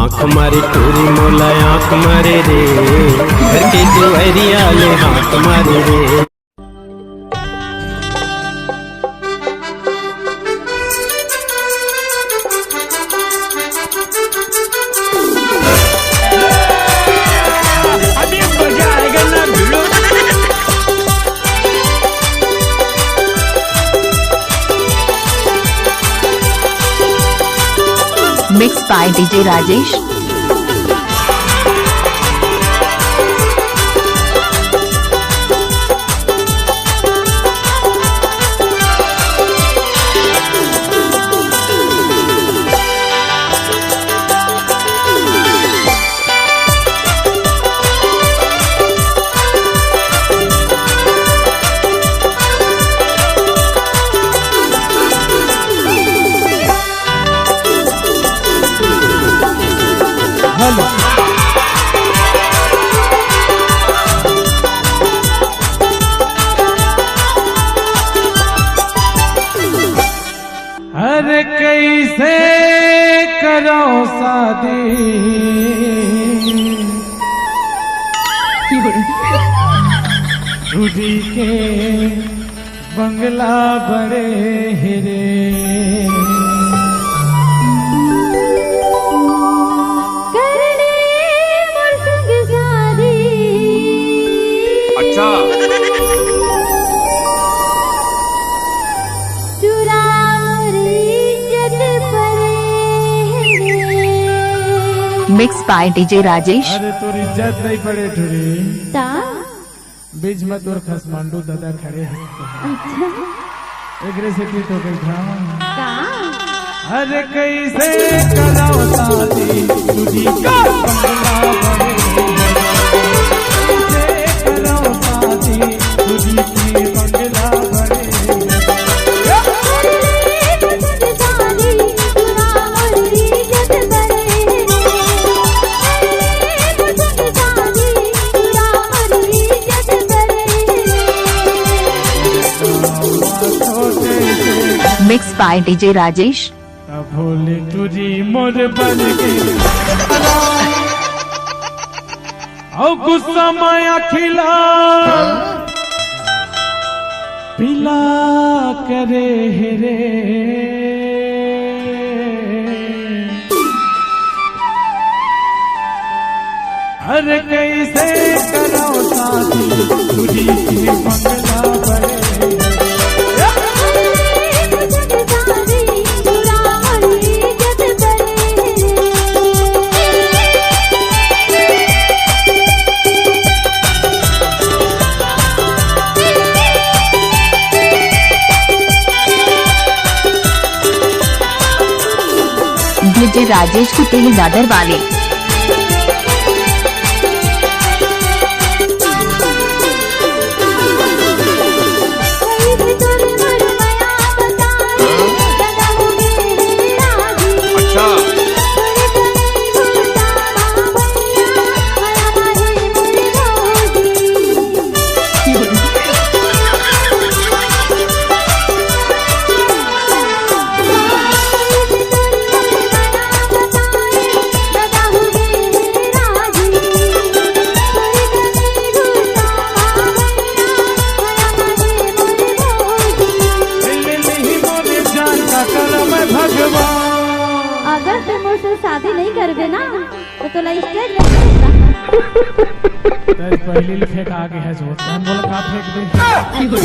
आँख मारे टूरी मोला आँख मारे रे, घर के दुआरिया ले हाथ मारे रे। Mixed by DJ Rajesh। अरे कैसे करो शादी रूडी के बंगला बड़े हिरे। अच्छा Mixed by DJ Rajesh। अरे तोर इज्जत नहीं पड़े ठुरी बीच में तोर खसमांडू दादा खड़े हैं। अच्छा तो गई था। अरे कैसे कराओ शादी तुझी का बंगला बड़े, कैसे कराओ शादी तुझी की बंगला बड़े। Mixed by DJ Rajesh। भोले तुझी मोर बन गई और गुस्सा माया खिला पिला करे रे। अरे कैसे कराओ शादी तुझी की बंगला बड़े। DJ राजेश कुतेली दादर वाले। अगर तुम मुझसे शादी नहीं करोगे ना तो स्टेज पहले फेंक आगे है जो बोला का फेंक दे।